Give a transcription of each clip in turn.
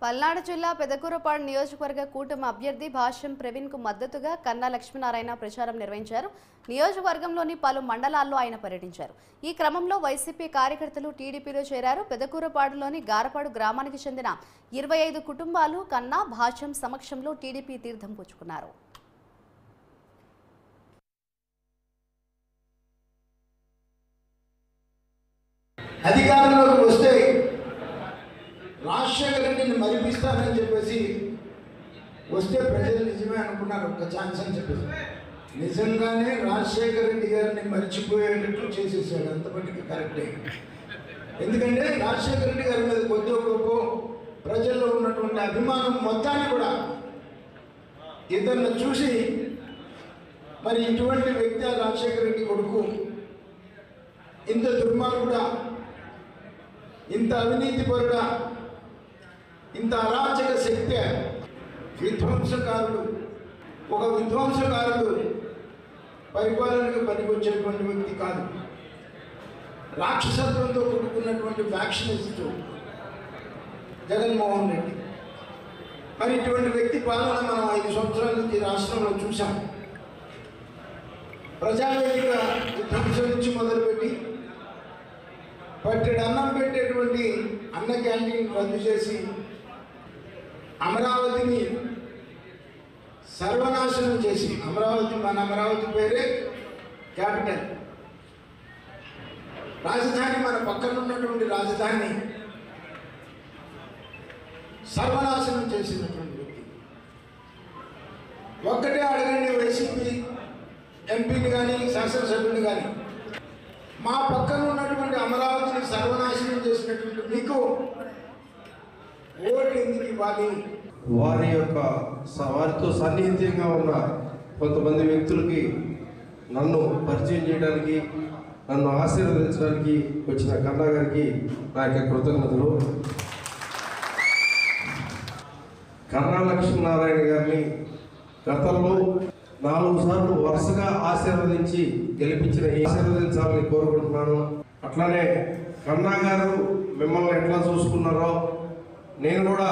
పల్నాడు జిల్లా పెదకూరపాడు నియోజకవర్గ కూటమి అభ్యర్థి భాష్యం ప్రవీణ్కు మద్దతుగా కన్నా లక్ష్మీనారాయణ ప్రచారం నిర్వహించారు. నియోజకవర్గంలోని పలు మండలాల్లో ఆయన పర్యటించారు. ఈ క్రమంలో వైసీపీ కార్యకర్తలు టీడీపీలో చేరారు. పెదకూరపాడులోని గారపాడు గ్రామానికి చెందిన 25 కుటుంబాలు కన్నా భాష్యం సమక్షంలో టీడీపీ తీర్థం పుచ్చుకున్నారు. అధికారంలోకి వస్తే రాజశేఖర రెడ్డిని మరిపిస్తానని చెప్పేసి వస్తే ప్రజలు నిజమే అనుకున్నారు, ఒక ఛాన్స్ అని చెప్పేసి. నిజంగానే రాజశేఖర రెడ్డి గారిని మర్చిపోయేటట్లు చేసేసాడు. అంతమందికి కరెక్టే. ఎందుకంటే రాజశేఖర రెడ్డి గారి మీద కొద్ది గొప్ప ప్రజల్లో ఉన్నటువంటి అభిమానం మొత్తాన్ని కూడా ఇతరులను చూసి మరి ఇటువంటి వ్యక్తి రాజశేఖర రెడ్డి కొడుకు ఇంత దుర్మార్గుడా, ఇంత అవినీతిపరుడా, ఇంత అరాచక శక్తి, విధ్వంసకారుడు, ఒక విధ్వంసకారుడు పరిపాలనకు పనికొచ్చేటువంటి వ్యక్తి కాదు. రాక్షసత్వంతో కూడుకున్నటువంటి ఫ్యాక్షనిస్టు జగన్మోహన్ రెడ్డి. మరి ఇటువంటి వ్యక్తి పాలన మనం 5 సంవత్సరాల నుంచి రాష్ట్రంలో చూసాం. ప్రజావేదిక విధ్వంసం నుంచి మొదలుపెట్టి పట్టెడు అన్నం పెట్టేటువంటి అన్న క్యాంటీన్ రద్దు చేసి అమరావతిని సర్వనాశనం చేసి, మన అమరావతి పేరే క్యాపిటల్, రాజధాని, మన పక్కన ఉన్నటువంటి రాజధాని సర్వనాశనం చేసినటువంటి వ్యక్తి. ఒక్కటే అడగండి వైసీపీ ఎంపీని కానీ శాసనసభ్యుని కానీ, మా పక్కన ఉన్నటువంటి అమరావతిని సర్వనాశనం చేసినటువంటి మీకు ఓటు ఎందుకు ఇవ్వాలి? వారితో సన్నిహితంగా ఉన్న కొంతమంది వ్యక్తులకి నన్ను పరిచయం చేయడానికి, నన్ను ఆశీర్వదించడానికి వచ్చిన కన్నా గారికి నా యొక్క కృతజ్ఞతలు. కన్నా లక్ష్మీనారాయణ గారిని గతంలో 4 సార్లు వరుసగా ఆశీర్వదించి గెలిపించిన ఆశీర్వదించాలని కోరుకుంటున్నాను. అట్లానే కన్నా గారు మిమ్మల్ని ఎట్లా చూసుకున్నారో నేను కూడా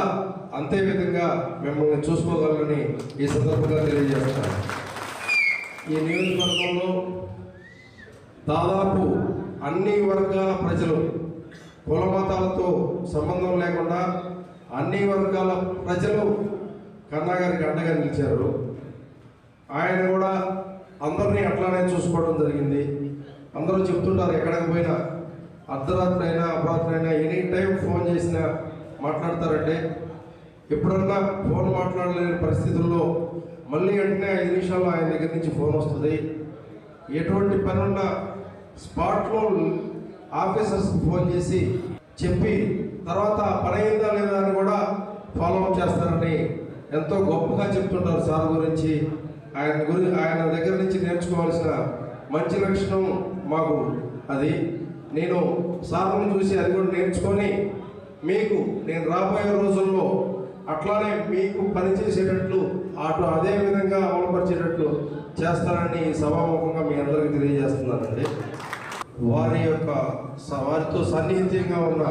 అంతే విధంగా మిమ్మల్ని చూసుకోగలనని ఈ సందర్భంగా తెలియజేస్తాను. ఈ నియోజకవర్గంలో దాదాపు అన్ని వర్గాల ప్రజలు, కుల మతాలతో సంబంధం లేకుండా అన్ని వర్గాల ప్రజలు కన్నా గారికి అండగా నిలిచారు. ఆయన కూడా అందరినీ అట్లానే చూసుకోవడం జరిగింది. అందరూ చెప్తుంటారు, ఎక్కడికి పోయినా అర్ధరాత్రి అయినా అపరాత్రి అయినా ఎనీ టైం ఫోన్ చేసినా మాట్లాడతారంటే, ఎప్పుడన్నా ఫోన్ మాట్లాడలేని పరిస్థితుల్లో మళ్ళీ వెంటనే 5 నిమిషాల్లో ఆయన దగ్గర నుంచి ఫోన్ వస్తుంది. ఎటువంటి పని ఉన్నా స్పాట్లో ఆఫీసర్స్కి ఫోన్ చేసి చెప్పి తర్వాత పని అయిందా లేదా అని కూడా ఫాలోఅప్ చేస్తారని ఎంతో గొప్పగా చెప్తుంటారు సార్ గురించి. ఆయన దగ్గర నుంచి నేర్చుకోవాల్సిన మంచి లక్షణం మాకు అది. నేను సార్ని చూసి అది కూడా నేర్చుకొని మీకు నేను రాబోయే రోజుల్లో అట్లానే మీకు పనిచేసేటట్లు అదే విధంగా అమలుపరిచేటట్లు చేస్తానని సభాముఖంగా మీ అందరికీ తెలియజేస్తున్నానండి. వారితో సన్నిహితంగా ఉన్న